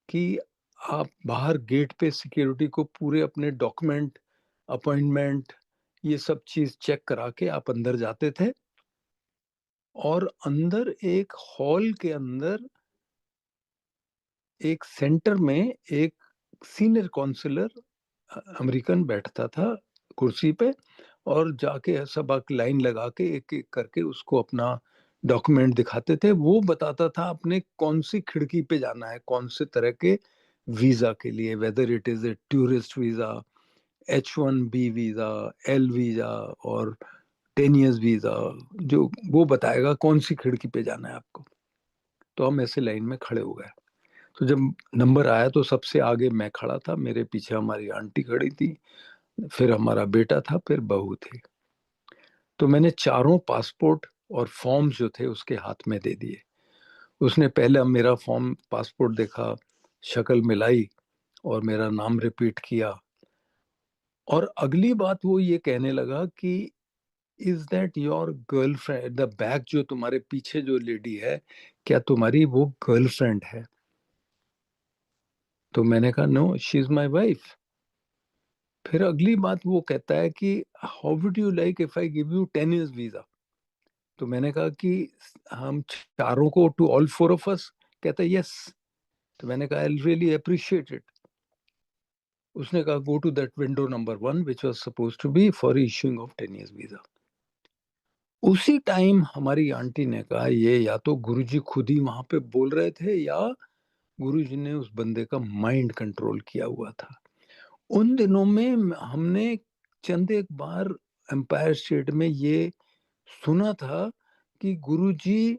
S2: कि आप बाहर गेट पे सिक्योरिटी को पूरे अपने डॉक्यूमेंट, अपॉइंटमेंट, ये सब चीज चेक करा के आप अंदर जाते थे। और अंदर एक हॉल के अंदर एक सेंटर में एक सीनियर काउंसलर अमेरिकन बैठता था, कुर्सी पे, और जाके सब लाइन लगा के एक एक करके उसको अपना डॉक्यूमेंट दिखाते थे। वो बताता था अपने कौन सी खिड़की पे जाना है, कौन से तरह के वीजा के लिए, whether it is a tourist visa, H1B visa, L visa और 10 years वीजा, जो वो बताएगा कौन सी खिड़की पे जाना है आपको। तो हम ऐसे लाइन में खड़े हो गए। तो जब नंबर आया तो सबसे आगे मैं खड़ा था, मेरे पीछे हमारी आंटी खड़ी थी, फिर हमारा बेटा था, फिर बहू थी। तो मैंने चारों पासपोर्ट और फॉर्म जो थे उसके हाथ में दे दिए। उसने पहले मेरा फॉर्म पासपोर्ट देखा, शक्ल मिलाई और मेरा नाम रिपीट किया। और अगली बात वो ये कहने लगा कि is that your girlfriend, the back जो तुम्हारे पीछे जो लेडी है, क्या तुम्हारी वो गर्लफ्रेंड है? तो मैंने कहा no, she is my wife. फिर अगली बात वो कहता है कि how would you like if I give you 10 years visa? तो मैंने कहा कि हम चारों को, to all four of us? कहता है यस। तो मैंने कहा आई रियली अप्रिशिएट इट। उसने कहा go to that window number 1 which was suppose to be for issuing of 10 years visa. उसी टाइम हमारी आंटी ने कहा ये या तो गुरुजी खुद ही वहां पे बोल रहे थे, या गुरुजी ने उस बंदे का माइंड कंट्रोल किया हुआ था। उन दिनों में हमने चंद एक बार एम्पायर स्टेट में ये सुना था कि गुरुजी,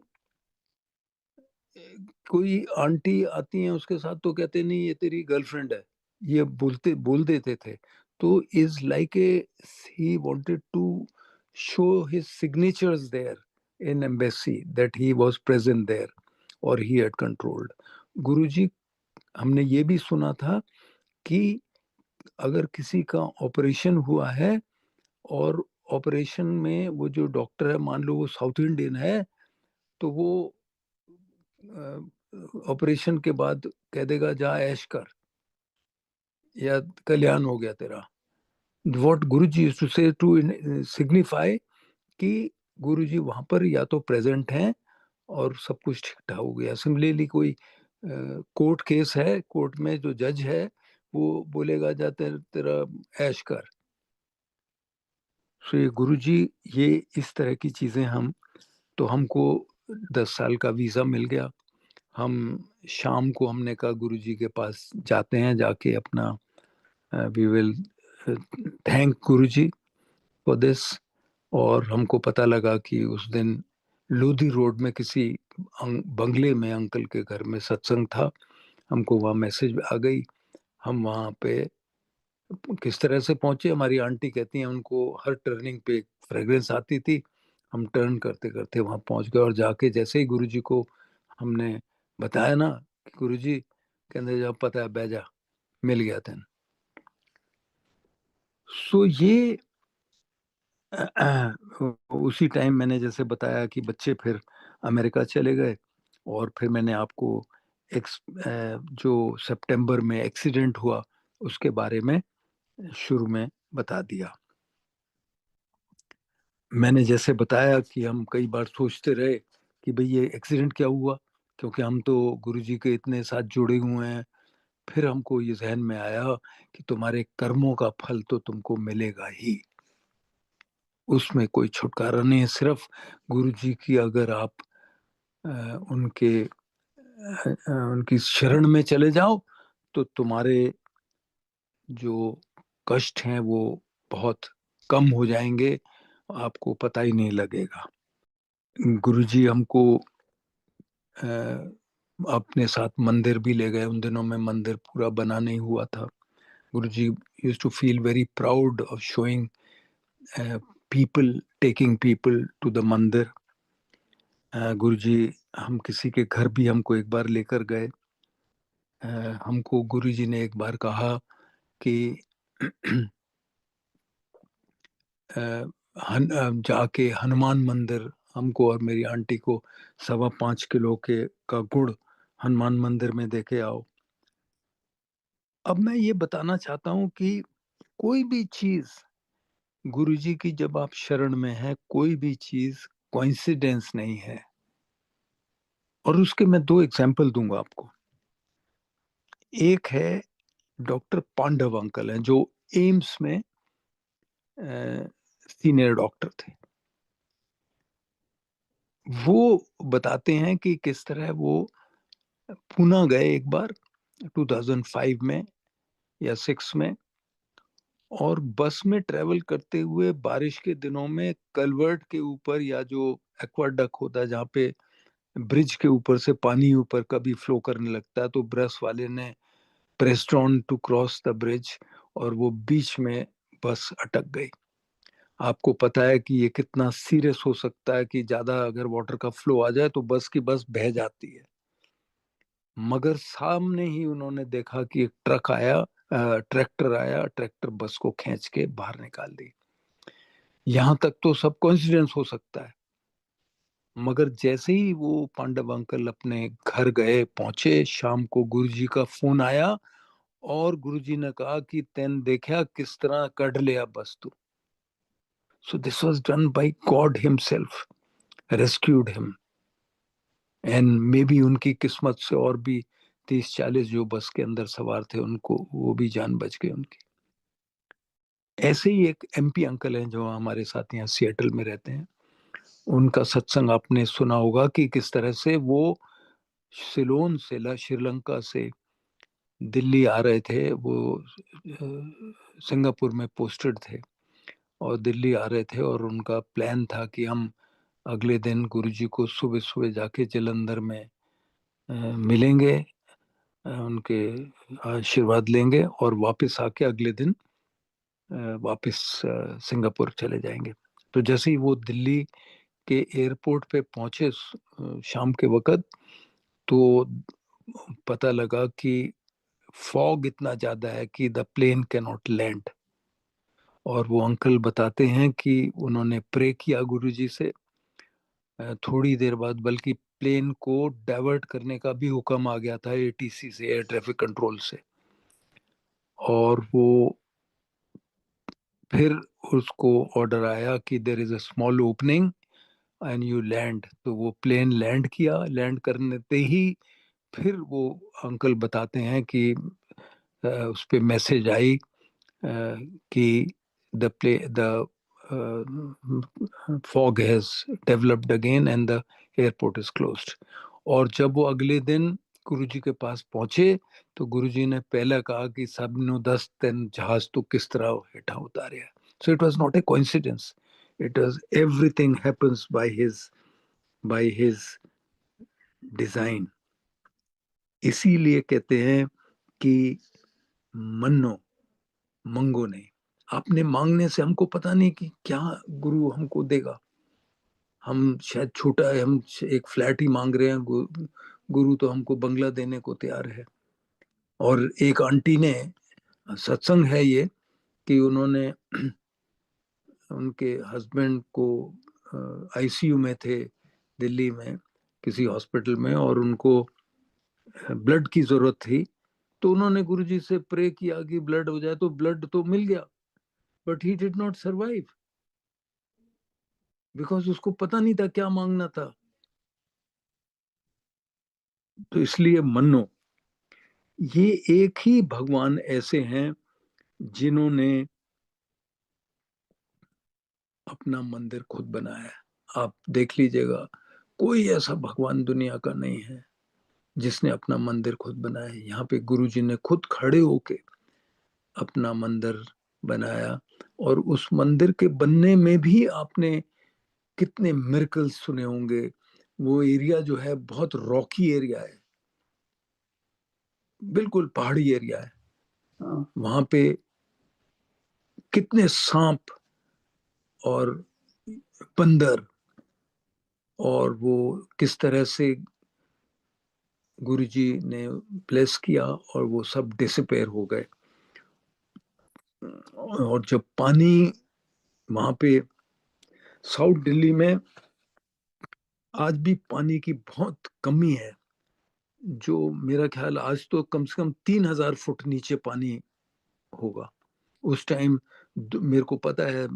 S2: कोई आंटी आती है उसके साथ तो कहते नहीं ये तेरी गर्लफ्रेंड है, ये बोल देते थे। तो is like a, he wanted to show his signatures there in embassy that he was present there और ही हैड कंट्रोल्ड। गुरुजी, हमने ये भी सुना था कि अगर किसी का ऑपरेशन हुआ है और ऑपरेशन में वो जो डॉक्टर है, मान लो वो साउथ इंडियन है, तो वो ऑपरेशन के बाद कह देगा जा ऐश कर, या कल्याण हो गया तेरा। व्हाट गुरुजी यूज्ड टू से टू सिग्निफाई कि गुरुजी वहां पर या तो प्रेजेंट हैं और सब कुछ ठीक ठाक हो गया। सिमिलरली कोई कोर्ट केस है, कोर्ट में जो जज है वो बोलेगा जा तेरा ऐश कर। सो ये गुरुजी, ये इस तरह की चीजें हम, तो हमको 10 साल का वीजा मिल गया। हम शाम को हमने कहा गुरुजी के पास जाते हैं, जाके अपना we will thank Guruji for this. और हमको पता लगा कि उस दिन लोधी रोड में किसी बंगले में अंकल के घर में सत्संग था। हमको वहाँ मैसेज आ गई। हम वहाँ पे किस तरह से पहुंचे, हमारी आंटी कहती हैं उनको हर टर्निंग पे फ्रेग्रेंस आती थी। हम टर्न करते करते वहाँ पहुंच गए, और जाके जैसे ही गुरुजी को हमने बताया ना कि गुरुजी, कहते जब पता है बैजा मिल गया था। सो ये उसी टाइम मैंने जैसे बताया कि बच्चे फिर अमेरिका चले गए, और फिर मैंने आपको जो सितंबर में एक्सीडेंट हुआ उसके बारे में शुरू में बता दिया। मैंने जैसे बताया कि हम कई बार सोचते रहे कि भाई ये एक्सीडेंट क्या हुआ, क्योंकि हम तो गुरुजी के इतने साथ जुड़े हुए हैं। फिर हमको ये जहन में आया कि तुम्हारे कर्मों का फल तो तुमको मिलेगा ही, उसमें कोई छुटकारा नहीं है। सिर्फ गुरुजी की अगर आप उनकी शरण में चले जाओ तो तुम्हारे जो कष्ट हैं वो बहुत कम हो जाएंगे, आपको पता ही नहीं लगेगा। गुरुजी हमको अपने साथ मंदिर भी ले गए। उन दिनों में मंदिर पूरा बना नहीं हुआ था। Guruji used to feel very proud of showing people, taking people to the mandir. Guruji, हम किसी के घर भी हमको एक बार लेकर गए। हमको गुरुजी ने एक बार कहा कि जाके हनुमान मंदिर, हमको और मेरी आंटी को 5.25 किलो के का गुड़ हनुमान मंदिर में देके आओ। अब मैं ये बताना चाहता हूँ कि कोई भी चीज गुरुजी की जब आप शरण में है, कोई भी चीज कोइंसिडेंस नहीं है। और उसके मैं 2 एग्जाम्पल दूंगा आपको। एक है डॉक्टर पांडव अंकल हैं जो एम्स में सीनियर डॉक्टर थे। वो बताते हैं कि किस तरह वो पूना गए एक बार 2005 में या 6 में, और बस में ट्रेवल करते हुए बारिश के दिनों में कलवर्ट के ऊपर, या जो एक्वाडक्ट होता है जहाँ पे ब्रिज के ऊपर से पानी ऊपर कभी फ्लो करने लगता है, तो ब्रश वाले ने pressed on to cross the bridge, और वो बीच में बस अटक गई। आपको पता है कि ये कितना सीरियस हो सकता है कि ज्यादा अगर वाटर का फ्लो आ जाए तो बस की बस बह जाती है। मगर सामने ही उन्होंने देखा कि एक ट्रैक्टर आया, ट्रैक्टर बस को खींच के बाहर निकाल दी। यहां तक तो सब कोइंसिडेंस हो सकता है, मगर जैसे ही वो पांडव अंकल अपने घर गए पहुंचे, शाम को गुरुजी का फोन आया, और गुरुजी ने कहा कि तेन देखा किस तरह कढ़ लिया बस तू। So this was done by God himself, rescued him. And may be उनकी किस्मत से और भी 30-40 जो बस के अंदर सवार थे, उनको वो भी जान बच गई उनकी। ऐसे ही एक एमपी अंकल हैं जो हमारे साथ यहाँ सिएटल में रहते हैं। उनका सत्संग आपने सुना होगा कि किस तरह से वो सिलोन से, श्रीलंका से दिल्ली आ रहे थे। वो सिंगापुर में पोस्टेड थे और दिल्ली आ रहे थे, और उनका प्लान था कि हम अगले दिन गुरुजी को सुबह सुबह जाके जलंधर में मिलेंगे, उनके आशीर्वाद लेंगे, और वापस आके अगले दिन वापस सिंगापुर चले जाएंगे। तो जैसे ही वो दिल्ली के एयरपोर्ट पे पहुंचे शाम के वक्त, तो पता लगा कि फॉग इतना ज्यादा है कि the plane can not land. और वो अंकल बताते हैं कि उन्होंने प्रे किया गुरुजी से थोड़ी देर बाद, बल्कि प्लेन को डाइवर्ट करने का भी हुक्म आ गया था एटीसी से, एयर ट्रैफिक कंट्रोल से। और वो फिर उसको ऑर्डर आया कि there is a small opening and you land. तो वो प्लेन लैंड किया। लैंड करने ते ही फिर वो अंकल बताते हैं कि उस पर मैसेज आई कि the fog has developed again and the airport is closed। और जब वो अगले दिन गुरुजी के पास पहुंचे, तो गुरुजी ने पहले कहा कि सब नु 10 दिन जहाज तो किस तरह हेठा उतारे। So it was not a coincidence, it was everything happens by his design। इसीलिए कहते हैं कि मन्नो मंगो नहीं। आपने मांगने से हमको पता नहीं कि क्या गुरु हमको देगा। हम शायद छोटा है, हम एक फ्लैट ही मांग रहे हैं, गुरु तो हमको बंगला देने को तैयार है। और एक आंटी ने, सत्संग है ये, कि उन्होंने उनके हस्बैंड को आईसीयू में थे दिल्ली में किसी हॉस्पिटल में, और उनको ब्लड की जरूरत थी। तो उन्होंने गुरुजी से प्रे किया कि ब्लड हो जाए, तो ब्लड तो मिल गया, but he did not survive, because उसको पता नहीं था क्या मांगना था। तो इसलिए मन्नो, ये एक ही भगवान ऐसे हैं जिन्होंने अपना मंदिर खुद बनाया है। आप देख लीजिएगा, कोई ऐसा भगवान दुनिया का नहीं है जिसने अपना मंदिर खुद बनाया है। यहाँ पे गुरुजी ने खुद खड़े होके अपना मंदिर बनाया। और उस मंदिर के बनने में भी आपने कितने मिरेकल्स सुने होंगे। वो एरिया जो है बहुत रॉकी एरिया है, बिल्कुल पहाड़ी एरिया है। वहां पे कितने सांप और बंदर, और वो किस तरह से गुरुजी ने ब्लेस किया और वो सब डिसअपेयर हो गए। और जब पानी वहां पे साउथ दिल्ली में आज भी पानी की बहुत कमी है, जो मेरा ख्याल आज तो कम से कम 3,000 फुट नीचे पानी होगा। उस टाइम मेरे को पता है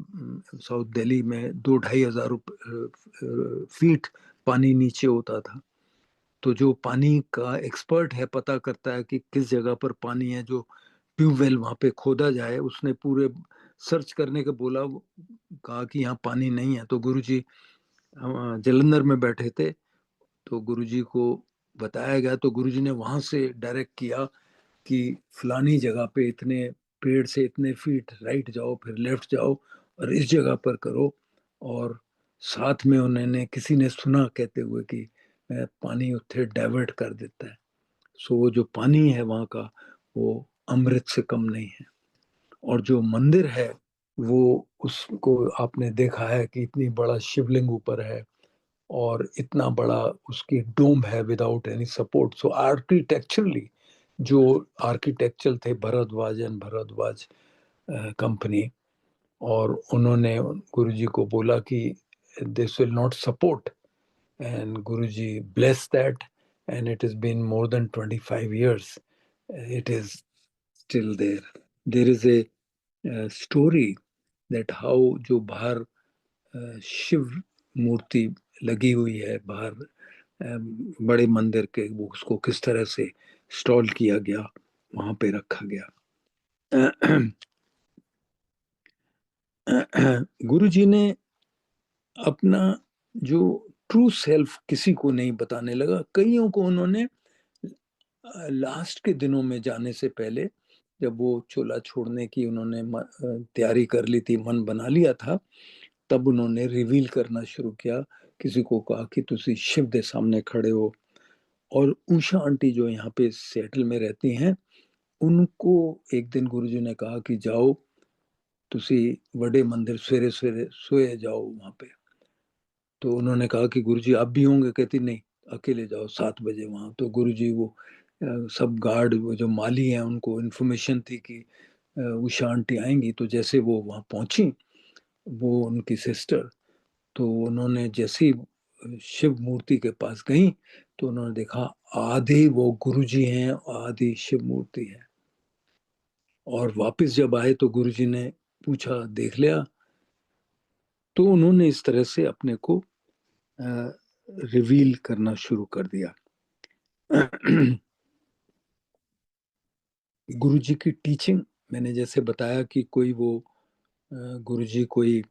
S2: साउथ दिल्ली में 2-2,500 फीट पानी नीचे होता था। तो जो पानी का एक्सपर्ट है, पता करता है कि किस जगह पर पानी है, जो ट्यूबवेल वहां पे खोदा जाए, उसने पूरे सर्च करने के बोला, कहा कि यहाँ पानी नहीं है। तो गुरुजी जलंधर में बैठे थे, तो गुरुजी को बताया गया, तो गुरुजी ने वहां से डायरेक्ट किया कि फलानी जगह पे इतने पेड़ से इतने फीट राइट जाओ, फिर लेफ्ट जाओ और इस जगह पर करो। और साथ में उन्होंने, किसी ने सुना कहते हुए कि पानी उत्थे डाइवर्ट कर देता है। सो वो जो पानी है वहाँ का, वो अमृत से कम नहीं है। और जो मंदिर है, वो, उसको आपने देखा है कि इतनी बड़ा शिवलिंग ऊपर है और इतना बड़ा उसकी डोम है विदाउट एनी सपोर्ट। सो आर्किटेक्चरली, जो आर्किटेक्चर थे भरद्वाज एंड भरद्वाज कंपनी, और उन्होंने गुरुजी को बोला कि this will not support, and Guruji bless that, and it is been more than 25 years, it is still there. There is a story that how जो बाहर शिव मूर्ति लगी हुई है बाहर बड़े मंदिर के, वो उसको किस तरह से स्टॉल किया गया, वहां पे रखा गया। गुरु जी ने अपना जो ट्रू सेल्फ किसी को नहीं बताने लगा। कईयों को उन्होंने लास्ट के दिनों में जाने से पहले, जब वो चोला छोड़ने की उन्होंने तैयारी कर ली थी, मन बना लिया था, तब उन्होंने रिवील करना शुरू किया। किसी को कहा कि तुसी शिव के सामने खड़े हो। और उषा आंटी जो यहाँ पे सेटल में रहती हैं, उनको एक दिन गुरुजी ने कहा कि जाओ तुसी बड़े मंदिर सवेरे सवेरे सोए जाओ वहां पे। तो उन्होंने कहा कि गुरुजी आप भी होंगे? कहती नहीं, अकेले जाओ 7 बजे वहां। तो गुरुजी वो सब गार्ड, वो जो माली हैं, उनको इन्फॉर्मेशन थी कि उषा आंटी आएंगी। तो जैसे वो वहां पहुंची, वो उनकी सिस्टर, तो उन्होंने जैसे ही शिव मूर्ति के पास गई, तो उन्होंने देखा आधे वो गुरुजी हैं, आधी शिव मूर्ति है। और वापस जब आए तो गुरुजी ने पूछा, देख लिया? तो उन्होंने इस तरह से अपने को रिवील करना शुरू कर दिया। गुरुजी की टीचिंग, मैंने जैसे बताया कि कोई वो गुरुजी कोई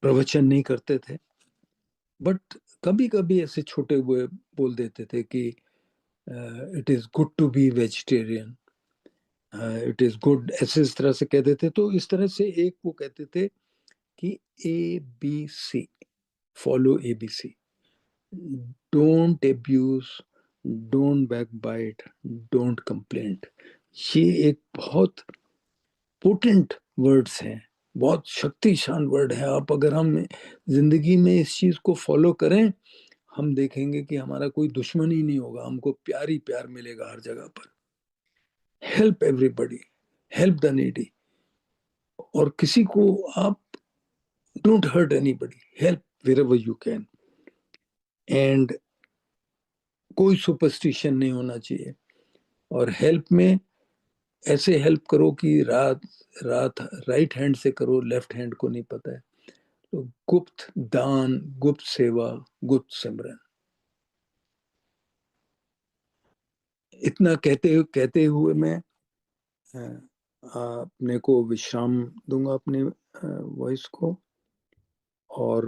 S2: प्रवचन नहीं करते थे, बट कभी कभी ऐसे छोटे हुए बोल देते थे कि it is good to be vegetarian, it is good, ऐसे इस तरह से कहते थे। तो इस तरह से एक वो कहते थे कि ABC, follow ABC, don't abuse, don't backbite, don't complaint. ये एक बहुत पोटेंट वर्ड्स हैं, बहुत शक्तिशाली वर्ड है। आप अगर हम जिंदगी में इस चीज को फॉलो करें, हम देखेंगे कि हमारा कोई दुश्मन ही नहीं होगा, हमको प्यार ही प्यार मिलेगा हर जगह पर। Help everybody, help the needy. और किसी को आप don't hurt anybody, help wherever you can. And कोई सुपरस्टिशन नहीं होना चाहिए। और हेल्प में ऐसे हेल्प करो कि रात रात राइट हैंड से करो, लेफ्ट हैंड को नहीं पता है। तो गुप्त दान, गुप्त सेवा, गुप्त सिमरन। इतना कहते हुए मैं अपने को विश्राम दूंगा, अपने वॉइस को। और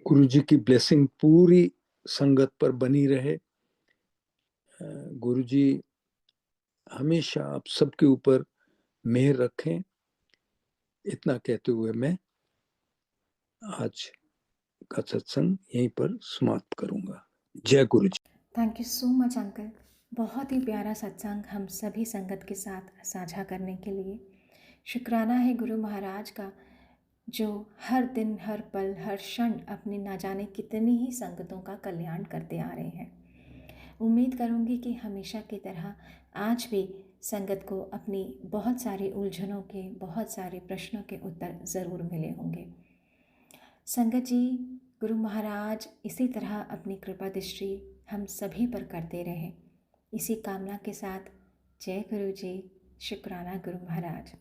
S2: गुरु जी की ब्लेसिंग पूरी संगत पर बनी रहे। गुरु जी हमेशा आप सबके ऊपर मेहर रखें। इतना कहते हुए मैं आज का सत्संग यहीं पर समाप्त करूंगा। जय Guru ji.
S1: Thank you so much uncle, बहुत ही प्यारा सत्संग हम सभी संगत के साथ साझा करने के लिए। शुक्राना है गुरु महाराज का, जो हर दिन, हर पल, हर क्षण अपनी ना जाने कितनी ही संगतों का कल्याण करते आ रहे हैं। उम्मीद करूंगी कि हमेशा की तरह आज भी संगत को अपनी बहुत सारी उलझनों के, बहुत सारे प्रश्नों के उत्तर ज़रूर मिले होंगे। संगत जी, गुरु महाराज इसी तरह अपनी कृपा दृष्टि हम सभी पर करते रहें, इसी कामना के साथ जय गुरु जी। शुक्राना गुरु महाराज।